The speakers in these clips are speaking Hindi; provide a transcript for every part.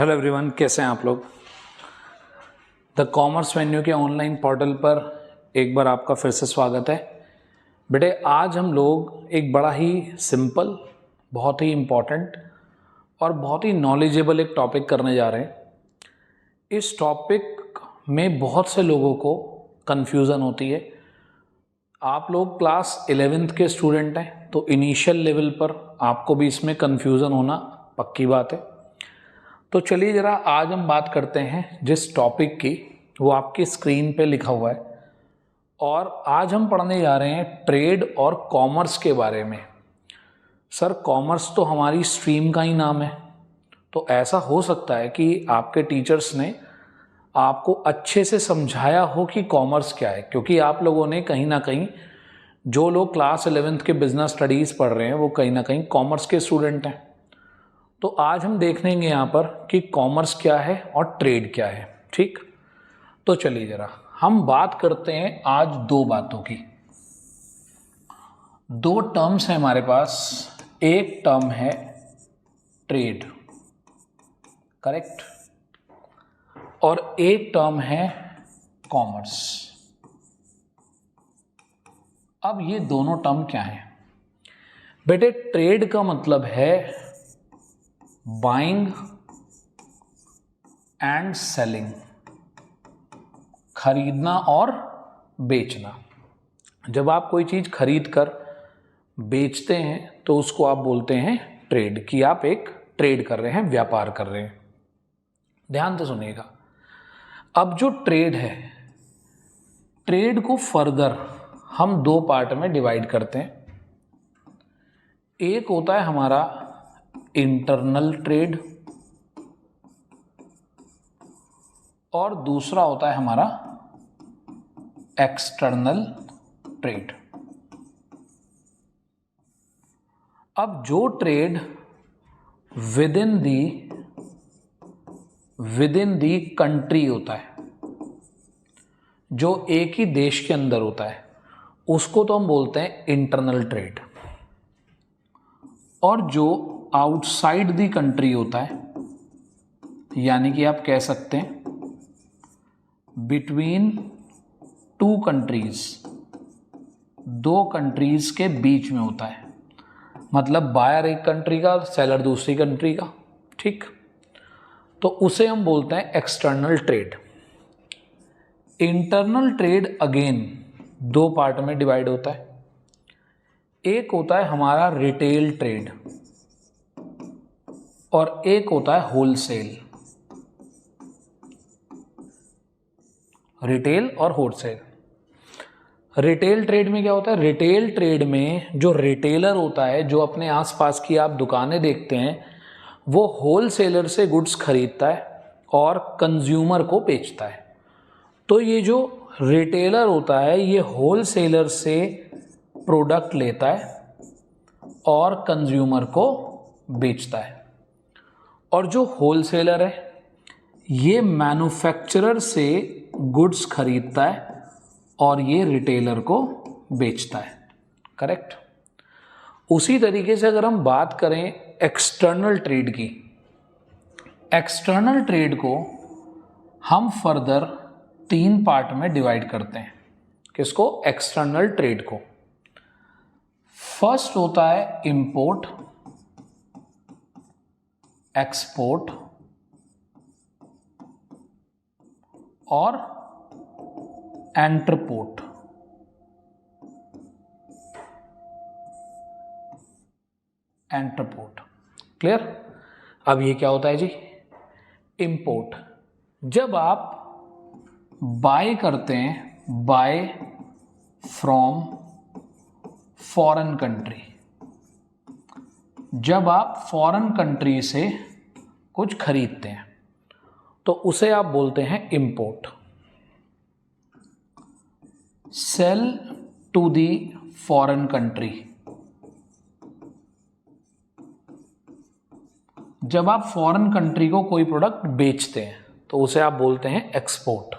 हेलो एवरीवन, कैसे हैं आप लोग। द कॉमर्स वेन्यू के ऑनलाइन पोर्टल पर एक बार आपका फिर से स्वागत है। बेटे, आज हम लोग एक बड़ा ही सिंपल, बहुत ही इम्पॉर्टेंट और बहुत ही नॉलेजेबल एक टॉपिक करने जा रहे हैं। इस टॉपिक में बहुत से लोगों को कन्फ्यूज़न होती है। आप लोग क्लास 11th के स्टूडेंट हैं, तो इनिशियल लेवल पर आपको भी इसमें कन्फ्यूज़न होना पक्की बात है। तो चलिए ज़रा आज हम बात करते हैं जिस टॉपिक की, वो आपकी स्क्रीन पे लिखा हुआ है। और आज हम पढ़ने जा रहे हैं ट्रेड और कॉमर्स के बारे में। सर, कॉमर्स तो हमारी स्ट्रीम का ही नाम है, तो ऐसा हो सकता है कि आपके टीचर्स ने आपको अच्छे से समझाया हो कि कॉमर्स क्या है, क्योंकि आप लोगों ने कहीं ना कहीं, जो लोग क्लास 11th के बिजनेस स्टडीज़ पढ़ रहे हैं वो कहीं ना कहीं कॉमर्स के स्टूडेंट हैं। तो आज हम देखेंगे यहाँ पर कि कॉमर्स क्या है और ट्रेड क्या है। ठीक, तो चलिए ज़रा हम बात करते हैं आज दो बातों की। दो टर्म्स हैं हमारे पास। एक टर्म है ट्रेड, करेक्ट, और एक टर्म है कॉमर्स। अब ये दोनों टर्म क्या हैं बेटे? ट्रेड का मतलब है बाइंग एंड सेलिंग, खरीदना और बेचना। जब आप कोई चीज खरीद कर बेचते हैं तो उसको आप बोलते हैं ट्रेड, कि आप एक ट्रेड कर रहे हैं, व्यापार कर रहे हैं। ध्यान से सुनिएगा। अब जो ट्रेड है, ट्रेड को फर्दर हम दो पार्ट में डिवाइड करते हैं। एक होता है हमारा इंटरनल ट्रेड और दूसरा होता है हमारा एक्सटर्नल ट्रेड। अब जो trade with in the country होता है, जो एक ही देश के अंदर होता है, उसको तो हम बोलते हैं इंटरनल ट्रेड। और जो आउटसाइड दी कंट्री होता है, यानी कि आप कह सकते हैं बिटवीन टू कंट्रीज, दो कंट्रीज के बीच में होता है। मतलब बायर एक कंट्री का, सेलर दूसरी कंट्री का। ठीक, तो उसे हम बोलते हैं external trade. Internal trade again दो पार्ट में डिवाइड होता है। एक होता है हमारा रिटेल ट्रेड और एक होता है होलसेल। रिटेल और होलसेल। रिटेल ट्रेड में क्या होता है? रिटेल ट्रेड में जो रिटेलर होता है, जो अपने आसपास की आप दुकानें देखते हैं, वो होलसेलर से गुड्स खरीदता है और कंज्यूमर को बेचता है। तो ये जो रिटेलर होता है, ये होलसेलर से प्रोडक्ट लेता है और कंज्यूमर को बेचता है। और जो होलसेलर है, ये मैन्युफैक्चरर से गुड्स खरीदता है और ये रिटेलर को बेचता है। करेक्ट। उसी तरीके से अगर हम बात करें एक्सटर्नल ट्रेड की, एक्सटर्नल ट्रेड को हम फर्दर तीन पार्ट में डिवाइड करते हैं। किसको? एक्सटर्नल ट्रेड को। फर्स्ट होता है इंपोर्ट, एक्सपोर्ट और एंटरपोर्ट। एंटरपोर्ट क्लियर? अब ये क्या होता है जी? इंपोर्ट। जब आप बाय करते हैं, बाय फ्रॉम फॉरेन कंट्री, जब आप फॉरेन कंट्री से कुछ खरीदते हैं तो उसे आप बोलते हैं import. Sell to the foreign country, जब आप फॉरेन कंट्री को कोई प्रोडक्ट बेचते हैं तो उसे आप बोलते हैं एक्सपोर्ट।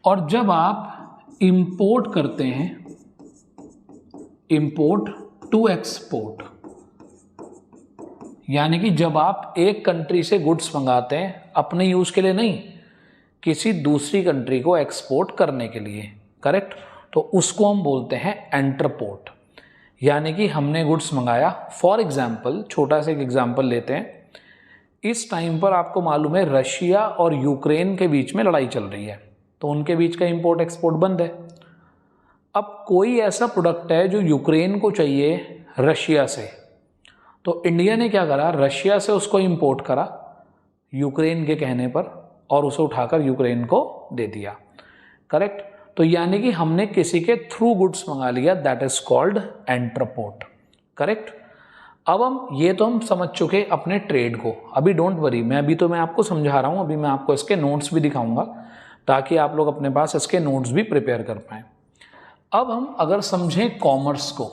और जब आप इंपोर्ट करते हैं, इंपोर्ट टू एक्सपोर्ट, यानी कि जब आप एक कंट्री से गुड्स मंगाते हैं अपने यूज के लिए नहीं, किसी दूसरी कंट्री को एक्सपोर्ट करने के लिए, करेक्ट, तो उसको हम बोलते हैं एंटरपोर्ट। यानी कि हमने गुड्स मंगाया, फॉर एग्जाम्पल छोटा सा एक एग्जाम्पल लेते हैं, इस टाइम पर आपको मालूम है रशिया और यूक्रेन के बीच में लड़ाई चल रही है, तो उनके बीच का इंपोर्ट एक्सपोर्ट बंद है। अब कोई ऐसा प्रोडक्ट है जो यूक्रेन को चाहिए रशिया से, तो इंडिया ने क्या करा, रशिया से उसको इंपोर्ट करा यूक्रेन के कहने पर और उसे उठाकर यूक्रेन को दे दिया, करेक्ट। तो यानी कि हमने किसी के थ्रू गुड्स मंगा लिया, दैट इज कॉल्ड एंटरपोर्ट, करेक्ट। अब हम समझ चुके अपने ट्रेड को। अभी डोंट वरी, मैं आपको समझा रहा हूं, अभी मैं आपको इसके नोट्स भी दिखाऊंगा ताकि आप लोग अपने पास इसके नोट्स भी प्रिपेयर कर पाए। अब हम अगर समझें कॉमर्स को,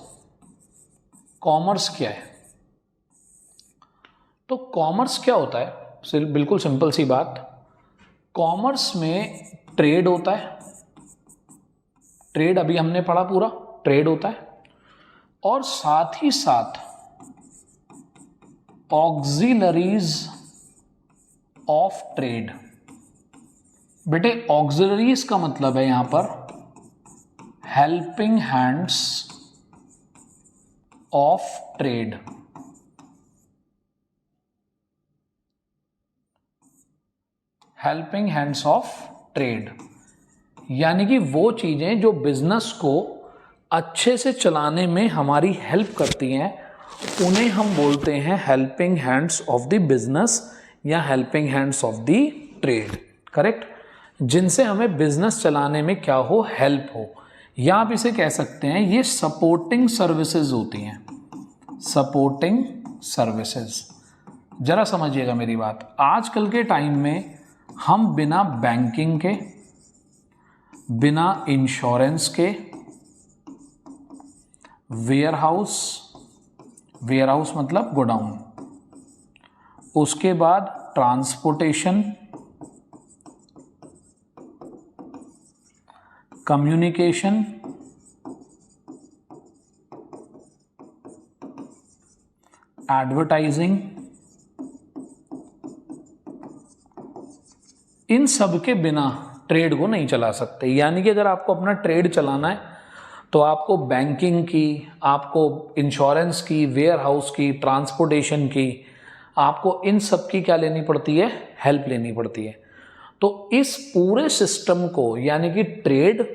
कॉमर्स क्या है, तो कॉमर्स क्या होता है, बिल्कुल सिंपल सी बात, कॉमर्स में ट्रेड होता है, ट्रेड अभी हमने पढ़ा पूरा, ट्रेड होता है, और साथ ही साथ ऑक्सिलरीज ऑफ ट्रेड। बेटे ऑक्सिलरीज का मतलब है यहां पर helping hands of trade. Helping hands of trade यानी कि वो चीजें जो बिजनेस को अच्छे से चलाने में हमारी हेल्प करती हैं, उन्हें हम बोलते हैं helping hands of the business या helping hands of the trade, correct, जिनसे हमें बिजनेस चलाने में क्या हो, हेल्प हो, या आप इसे कह सकते हैं ये सपोर्टिंग सर्विसेज होती हैं, सपोर्टिंग सर्विसेज। जरा समझिएगा मेरी बात, आजकल के टाइम में हम बिना बैंकिंग के, बिना इंश्योरेंस के, वेयरहाउस मतलब गोडाउन, उसके बाद ट्रांसपोर्टेशन, कम्युनिकेशन, एडवर्टाइजिंग, इन सब के बिना ट्रेड को नहीं चला सकते। यानी कि अगर आपको अपना ट्रेड चलाना है तो आपको बैंकिंग की, आपको इंश्योरेंस की, वेयर हाउस की, ट्रांसपोर्टेशन की, आपको इन सब की क्या लेनी पड़ती है, हेल्प लेनी पड़ती है। तो इस पूरे सिस्टम को यानी कि ट्रेड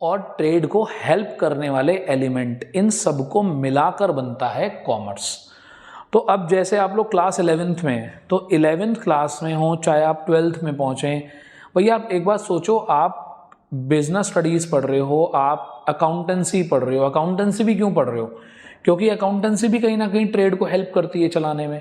और ट्रेड को हेल्प करने वाले एलिमेंट, इन सब को मिलाकर बनता है कॉमर्स। तो अब जैसे आप लोग क्लास 11th में हैं, तो 11th क्लास में हो चाहे आप 12th में पहुँचें, भैया आप एक बात सोचो, आप बिजनेस स्टडीज़ पढ़ रहे हो, आप अकाउंटेंसी पढ़ रहे हो, अकाउंटेंसी भी क्यों पढ़ रहे हो, क्योंकि अकाउंटेंसी भी कहीं ना कहीं ट्रेड को हेल्प करती है चलाने में,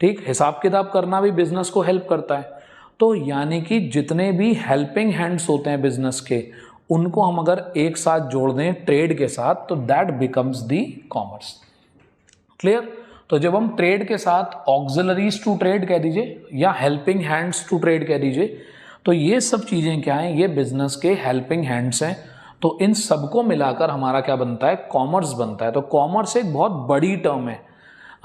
ठीक, हिसाब किताब करना भी बिजनेस को हेल्प करता है। तो यानी कि जितने भी हेल्पिंग हैंड्स होते हैं बिजनेस के, उनको हम अगर एक साथ जोड़ दें ट्रेड के साथ, तो that becomes the commerce. Clear. तो जब हम ट्रेड के साथ ऑक्सिलरीज टू ट्रेड कह दीजिए या हेल्पिंग हैंड्स टू ट्रेड कह दीजिए, तो ये सब चीजें क्या हैं, ये बिजनेस के हेल्पिंग हैंड्स हैं। तो इन सबको मिलाकर हमारा क्या बनता है, कॉमर्स बनता है। तो कॉमर्स एक बहुत बड़ी टर्म है।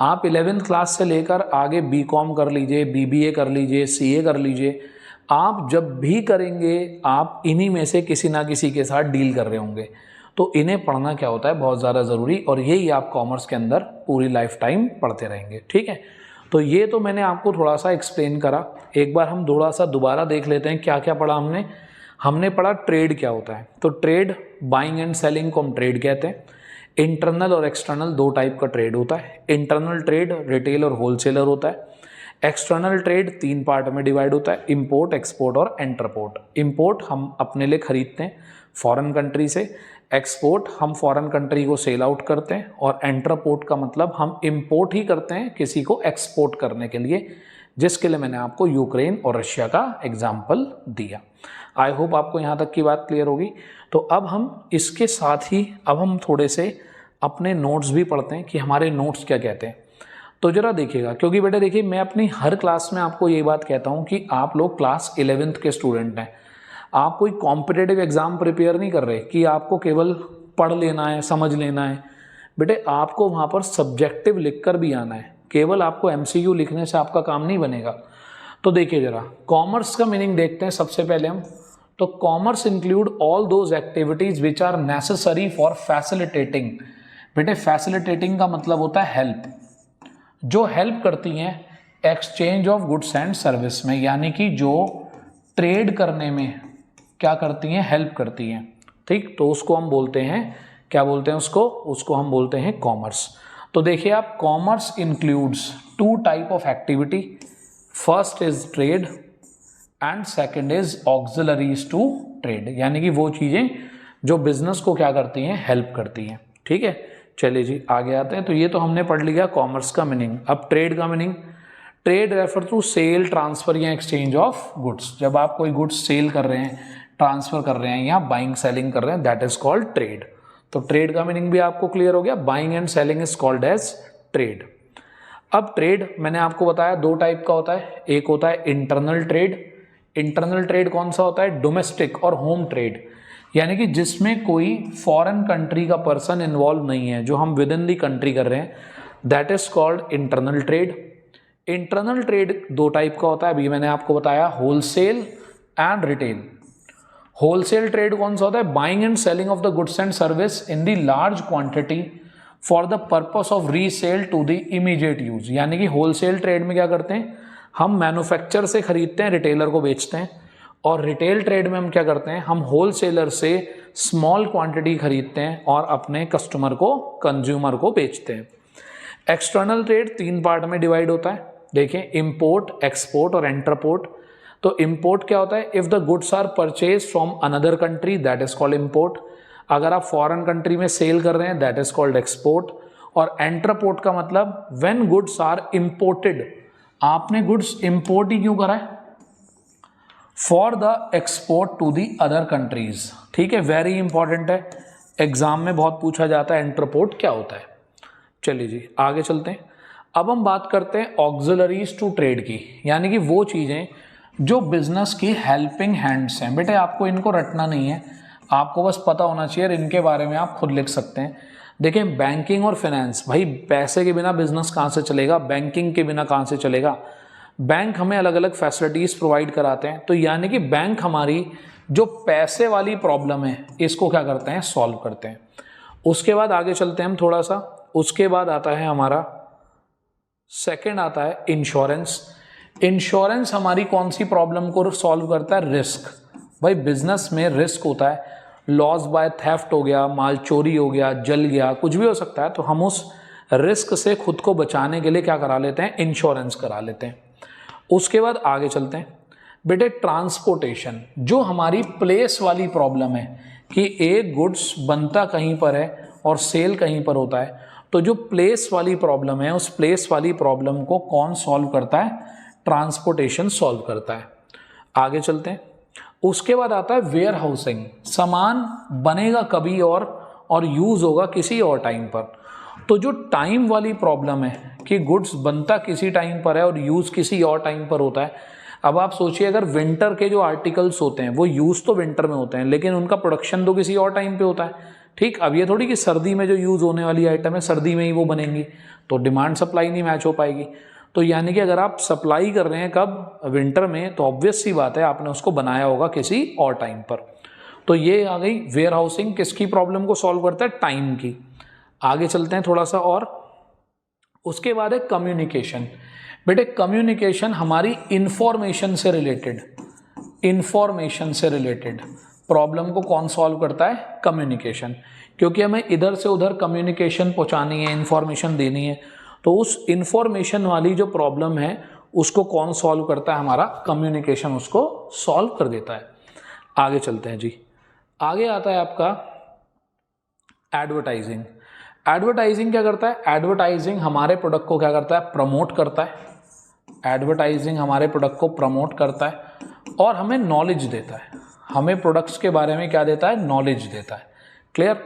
आप 11th क्लास से लेकर आगे बीकॉम कर लीजिए, बीबीए कर लीजिए, सीए कर लीजिए, आप जब भी करेंगे आप इन्हीं में से किसी ना किसी के साथ डील कर रहे होंगे। तो इन्हें पढ़ना क्या होता है, बहुत ज़्यादा ज़रूरी, और यही आप कॉमर्स के अंदर पूरी लाइफ टाइम पढ़ते रहेंगे, ठीक है। तो ये तो मैंने आपको थोड़ा सा एक्सप्लेन करा, एक बार हम थोड़ा सा दोबारा देख लेते हैं क्या क्या पढ़ा हमने पढ़ा ट्रेड क्या होता है। तो ट्रेड, बाइंग एंड सेलिंग को हम ट्रेड कहते हैं। इंटरनल और एक्सटर्नल दो टाइप का ट्रेड होता है। इंटरनल ट्रेड रिटेल और होलसेलर होता है। एक्सटर्नल ट्रेड 3 पार्ट में डिवाइड होता है, इंपोर्ट, एक्सपोर्ट और एंटरपोर्ट। इंपोर्ट हम अपने लिए खरीदते हैं फॉरेन कंट्री से, एक्सपोर्ट हम फॉरेन कंट्री को सेल आउट करते हैं, और एंटरपोर्ट का मतलब हम इंपोर्ट ही करते हैं किसी को एक्सपोर्ट करने के लिए, जिसके लिए मैंने आपको यूक्रेन और रशिया का एग्जाम्पल दिया। आई होप आपको यहाँ तक की बात क्लियर होगी। तो अब हम इसके साथ ही अब हम थोड़े से अपने नोट्स भी पढ़ते हैं कि हमारे नोट्स क्या कहते हैं। तो जरा देखिएगा, क्योंकि बेटा देखिए मैं अपनी हर क्लास में आपको ये बात कहता हूँ कि आप लोग क्लास 11th के स्टूडेंट हैं, आप कोई कॉम्पिटिटिव एग्जाम प्रिपेयर नहीं कर रहे कि आपको केवल पढ़ लेना है, समझ लेना है। बेटे आपको वहाँ पर सब्जेक्टिव लिख कर भी आना है, केवल आपको MCQ लिखने से आपका काम नहीं बनेगा। तो देखिए जरा, कॉमर्स का मीनिंग देखते हैं सबसे पहले हम। तो commerce include all those activities which are necessary for facilitating. बेटे फैसिलिटेटिंग का मतलब होता है हेल्प, जो हेल्प करती हैं exchange of goods and service में, यानी कि जो ट्रेड करने में क्या करती हैं, हेल्प करती हैं। ठीक, तो उसको हम बोलते हैं, क्या बोलते हैं उसको हम बोलते हैं कॉमर्स। तो देखिए आप, commerce includes 2 type of activity, first is trade and second is auxiliaries to trade, यानी कि वो चीजें जो बिजनेस को क्या करती हैं, हेल्प करती हैं। ठीक है, चलिए जी आगे आते हैं। तो ये तो हमने पढ़ लिया कॉमर्स का मीनिंग। अब ट्रेड का meaning, trade refer to sale, transfer या एक्सचेंज ऑफ गुड्स। जब आप कोई गुड्स सेल कर रहे हैं, ट्रांसफर कर रहे हैं या बाइंग सेलिंग कर रहे हैं, दैट इज कॉल्ड ट्रेड। तो ट्रेड का मीनिंग भी आपको क्लियर हो गया, buying and selling is called as trade. अब ट्रेड मैंने आपको बताया 2 टाइप का होता है, एक होता है इंटरनल ट्रेड। इंटरनल ट्रेड कौन सा होता है, डोमेस्टिक और होम ट्रेड, यानी कि जिसमें कोई फॉरेन कंट्री का पर्सन इन्वॉल्व नहीं है, जो हम विद इन दी कंट्री कर रहे हैं, that is called internal trade. Internal trade 2 type का होता है, अभी मैंने आपको बताया, wholesale and retail. Wholesale trade कौन सा होता है, buying and selling of the goods and service in the large quantity for the purpose of resale to the immediate use. यानी कि होलसेल ट्रेड में क्या करते हैं, हम मैन्युफैक्चर से खरीदते हैं, रिटेलर को बेचते हैं, और रिटेल ट्रेड में हम क्या करते हैं, हम होलसेलर से स्मॉल क्वांटिटी खरीदते हैं और अपने कस्टमर को, कंज्यूमर को बेचते हैं। एक्सटर्नल ट्रेड 3 पार्ट में डिवाइड होता है। देखिए, इंपोर्ट, एक्सपोर्ट और एंटरपोर्ट। तो इंपोर्ट क्या होता है, if the goods are purchase from another country, that is called import. अगर आप फॉरेन कंट्री में सेल कर रहे हैं, दैट इज कॉल्ड एक्सपोर्ट। और एंटरपोर्ट का मतलब व्हेन गुड्स आर इंपोर्टेड, आपने गुड्स इंपोर्ट ही क्यों करा है, for the export to the other countries. ठीक है, वेरी इंपॉर्टेंट है, एग्जाम में बहुत पूछा जाता है एंटरपोर्ट क्या होता है। चलिए जी आगे चलते हैं। अब हम बात करते हैं ऑक्सिलरीज टू ट्रेड की, यानी कि वो चीजें जो बिजनेस की हेल्पिंग हैंड्स हैं। बेटे आपको इनको रटना नहीं है, आपको बस पता होना चाहिए, इनके बारे में आप खुद लिख सकते हैं। देखिए, बैंकिंग और फाइनेंस, भाई पैसे के बिना बिजनेस कहाँ से चलेगा, बैंकिंग के बिना कहाँ से चलेगा। बैंक हमें अलग अलग फैसिलिटीज प्रोवाइड कराते हैं, तो यानी कि बैंक हमारी जो पैसे वाली प्रॉब्लम है, इसको क्या करते हैं, सॉल्व करते हैं। उसके बाद आगे चलते हैं हम थोड़ा सा। उसके बाद आता है हमारा सेकंड, आता है इंश्योरेंस। इंश्योरेंस हमारी कौन सी प्रॉब्लम को सॉल्व करता है, रिस्क। भाई बिजनेस में रिस्क होता है, लॉस बाय थेफ्ट हो गया, माल चोरी हो गया, जल गया, कुछ भी हो सकता है। तो हम उस रिस्क से खुद को बचाने के लिए क्या करा लेते हैं, इंश्योरेंस करा लेते हैं। उसके बाद आगे चलते हैं। बेटे ट्रांसपोर्टेशन, जो हमारी प्लेस वाली प्रॉब्लम है कि एक गुड्स बनता कहीं पर है और सेल कहीं पर होता है, तो जो प्लेस वाली प्रॉब्लम है, उस प्लेस वाली प्रॉब्लम को कौन सॉल्व करता है, ट्रांसपोर्टेशन सॉल्व करता है। आगे चलते हैं। उसके बाद आता है वेयर हाउसिंग, सामान बनेगा कभी और यूज होगा किसी और टाइम पर। तो जो टाइम वाली प्रॉब्लम है कि गुड्स बनता किसी टाइम पर है और यूज किसी और टाइम पर होता है। अब आप सोचिए, अगर विंटर के जो आर्टिकल्स होते हैं वो यूज तो विंटर में होते हैं, लेकिन उनका प्रोडक्शन तो किसी और टाइम पे होता है। ठीक, अब ये थोड़ी कि सर्दी में जो यूज होने वाली आइटम है सर्दी में ही वो बनेंगी, तो डिमांड सप्लाई नहीं मैच हो पाएगी। तो यानी कि अगर आप सप्लाई कर रहे हैं कब, विंटर में, तो ऑब्वियस सी बात है आपने उसको बनाया होगा किसी और टाइम पर। तो ये आ गई वेयर हाउसिंग, किसकी प्रॉब्लम को सॉल्व करता है, टाइम की। आगे चलते हैं थोड़ा सा और। उसके बाद है कम्युनिकेशन। बेटे कम्युनिकेशन हमारी इंफॉर्मेशन से रिलेटेड, इंफॉर्मेशन से रिलेटेड प्रॉब्लम को कौन सॉल्व करता है, कम्युनिकेशन। क्योंकि हमें इधर से उधर कम्युनिकेशन पहुंचानी है, इंफॉर्मेशन देनी है, तो उस इंफॉर्मेशन वाली जो प्रॉब्लम है उसको कौन सॉल्व करता है, हमारा कम्युनिकेशन उसको सॉल्व कर देता है। आगे चलते हैं जी। आगे आता है आपका एडवर्टाइजिंग। एडवर्टाइजिंग क्या करता है, एडवर्टाइजिंग हमारे प्रोडक्ट को क्या करता है, प्रमोट करता है। एडवर्टाइजिंग हमारे प्रोडक्ट को प्रमोट करता है और हमें नॉलेज देता है, हमें प्रोडक्ट्स के बारे में क्या देता है, नॉलेज देता है। क्लियर।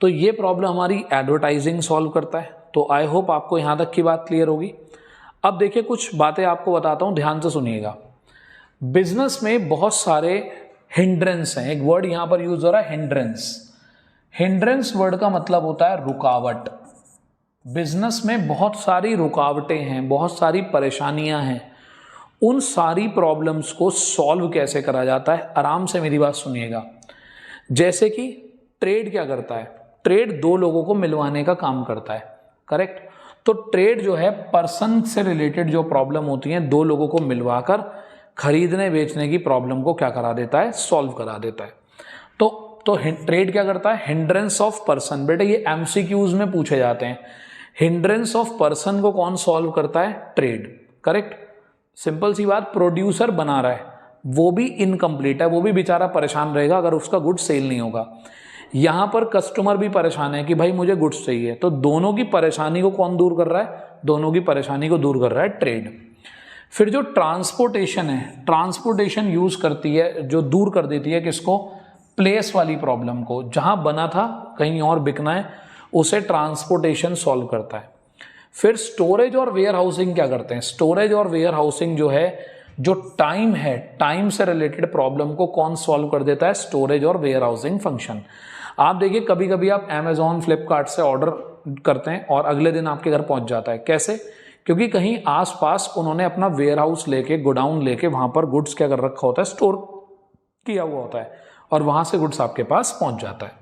तो ये प्रॉब्लम हमारी एडवर्टाइजिंग सॉल्व करता है। तो आई होप आपको यहां तक की बात क्लियर होगी। अब देखिए कुछ बातें आपको बताता हूं, ध्यान से सुनिएगा। बिजनेस में बहुत सारे हिंड्रेंस हैं, एक वर्ड यहां पर यूज हो रहा है, हिंड्रेंस। हिंड्रेंस वर्ड का मतलब होता है रुकावट। बिजनेस में बहुत सारी रुकावटें हैं, बहुत सारी परेशानियां हैं, उन सारी प्रॉब्लम्स को सॉल्व कैसे करा जाता है, आराम से मेरी बात सुनिएगा। जैसे कि ट्रेड क्या करता है, ट्रेड दो लोगों को मिलवाने का काम करता है, करेक्ट। तो ट्रेड जो है पर्सन से रिलेटेड जो प्रॉब्लम होती है, दो लोगों को मिलवाकर खरीदने बेचने की प्रॉब्लम को क्या करा देता है, सॉल्व करा देता है। तो ट्रेड क्या करता है, हिंड्रेंस ऑफ पर्सन। बेटे ये एमसीक्यूज में पूछे जाते हैं, हिंड्रेंस ऑफ पर्सन को कौन सॉल्व करता है, ट्रेड, करेक्ट। सिंपल सी बात, प्रोड्यूसर बना रहा है, वो भी इनकम्प्लीट है, वो भी बेचारा परेशान रहेगा अगर उसका गुड्स सेल नहीं होगा। यहां पर कस्टमर भी परेशान है कि भाई मुझे गुड्स चाहिए, तो दोनों की परेशानी को कौन दूर कर रहा है, दोनों की परेशानी को दूर कर रहा है ट्रेड। फिर जो ट्रांसपोर्टेशन है, ट्रांसपोर्टेशन यूज करती है, जो दूर कर देती है किसको, प्लेस वाली प्रॉब्लम को, जहां बना था कहीं और बिकना है, उसे ट्रांसपोर्टेशन सॉल्व करता है। फिर स्टोरेज और वेयर हाउसिंग क्या करते हैं, स्टोरेज और वेयर हाउसिंग जो है, जो टाइम है, टाइम से रिलेटेड प्रॉब्लम को कौन सॉल्व कर देता है, स्टोरेज और वेयर हाउसिंग फंक्शन। आप देखिए कभी कभी आप अमेजॉन फ्लिपकार्ट से ऑर्डर करते हैं और अगले दिन आपके घर पहुंच जाता है, कैसे, क्योंकि कहीं आसपास उन्होंने अपना वेयर हाउस लेके, गोडाउन लेके वहां पर गुड्स क्या कर रखा होता है, स्टोर किया हुआ होता है, और वहां से गुड्स आपके पास पहुंच जाता है।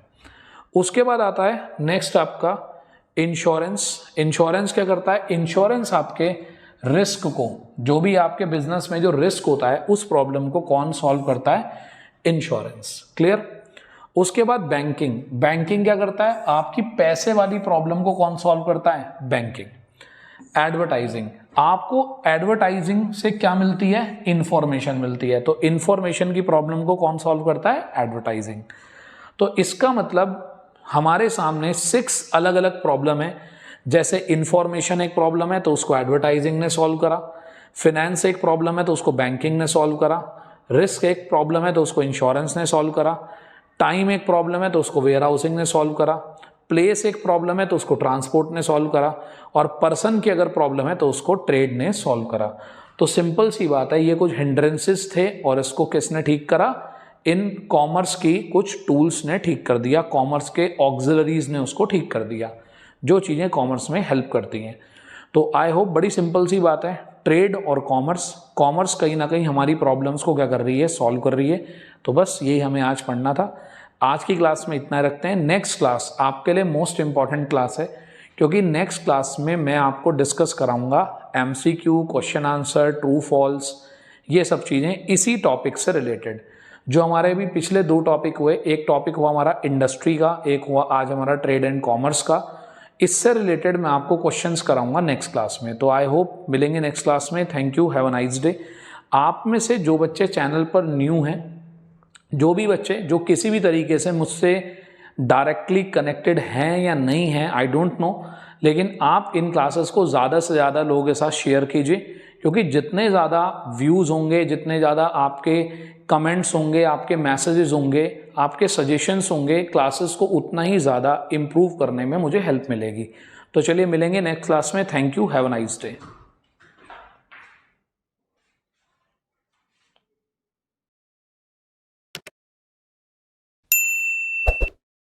उसके बाद आता है नेक्स्ट आपका इंश्योरेंस। इंश्योरेंस क्या करता है, इंश्योरेंस आपके रिस्क को, जो भी आपके बिजनेस में जो रिस्क होता है, उस प्रॉब्लम को कौन सॉल्व करता है, इंश्योरेंस, क्लियर। उसके बाद बैंकिंग। बैंकिंग क्या करता है, आपकी पैसे वाली प्रॉब्लम को कौन सॉल्व करता है, बैंकिंग। एडवर्टाइजिंग, आपको एडवर्टाइजिंग से क्या मिलती है, इंफॉर्मेशन मिलती है, तो इंफॉर्मेशन की प्रॉब्लम को कौन सॉल्व करता है, एडवर्टाइजिंग। तो इसका मतलब हमारे सामने 6 अलग अलग प्रॉब्लम है। जैसे इंफॉर्मेशन एक प्रॉब्लम है तो उसको एडवर्टाइजिंग ने सॉल्व करा, फिनेंस एक प्रॉब्लम है तो उसको बैंकिंग ने सॉल्व करा, रिस्क एक प्रॉब्लम है तो उसको इंश्योरेंस ने सॉल्व करा, टाइम एक प्रॉब्लम है तो उसको वेयर हाउसिंग ने सॉल्व करा, प्लेस एक प्रॉब्लम है तो उसको ट्रांसपोर्ट ने सॉल्व करा, और पर्सन की अगर प्रॉब्लम है तो उसको ट्रेड ने सॉल्व करा। तो सिंपल सी बात है, ये कुछ हिंड्रेंसेस थे और इसको किसने ठीक करा, इन कॉमर्स की कुछ टूल्स ने ठीक कर दिया, कॉमर्स के ऑक्सिलरीज ने उसको ठीक कर दिया, जो चीज़ें कॉमर्स में हेल्प करती हैं। तो आई होप बड़ी सिंपल सी बात है, ट्रेड और कॉमर्स, कॉमर्स कहीं ना कहीं हमारी प्रॉब्लम्स को क्या कर रही है, सॉल्व कर रही है। तो बस यही हमें आज पढ़ना था। आज की क्लास में इतना रखते हैं। नेक्स्ट क्लास आपके लिए मोस्ट इंपॉर्टेंट क्लास है, क्योंकि नेक्स्ट क्लास में मैं आपको डिस्कस कराऊंगा MCQ, question answer, true false, ये सब चीज़ें इसी टॉपिक से रिलेटेड। जो हमारे भी पिछले 2 टॉपिक हुए, एक टॉपिक हुआ हमारा इंडस्ट्री का, एक हुआ आज हमारा ट्रेड एंड कॉमर्स का, इससे रिलेटेड मैं आपको क्वेश्चंस कराऊंगा नेक्स्ट क्लास में। तो आई होप मिलेंगे नेक्स्ट क्लास में। Thank you, have a nice day. आप में से जो बच्चे चैनल पर न्यू हैं, जो भी बच्चे जो किसी भी तरीके से मुझसे डायरेक्टली कनेक्टेड हैं या नहीं हैं, आई डोंट नो, लेकिन आप इन क्लासेस को ज़्यादा से ज़्यादा लोगों के साथ शेयर कीजिए, क्योंकि जितने ज़्यादा व्यूज़ होंगे, जितने ज़्यादा आपके कमेंट्स होंगे, आपके मैसेजेस होंगे, आपके सजेशंस होंगे, क्लासेस को उतना ही ज़्यादा इम्प्रूव करने में मुझे हेल्प मिलेगी। तो चलिए मिलेंगे नेक्स्ट क्लास में। Thank you, have a nice day.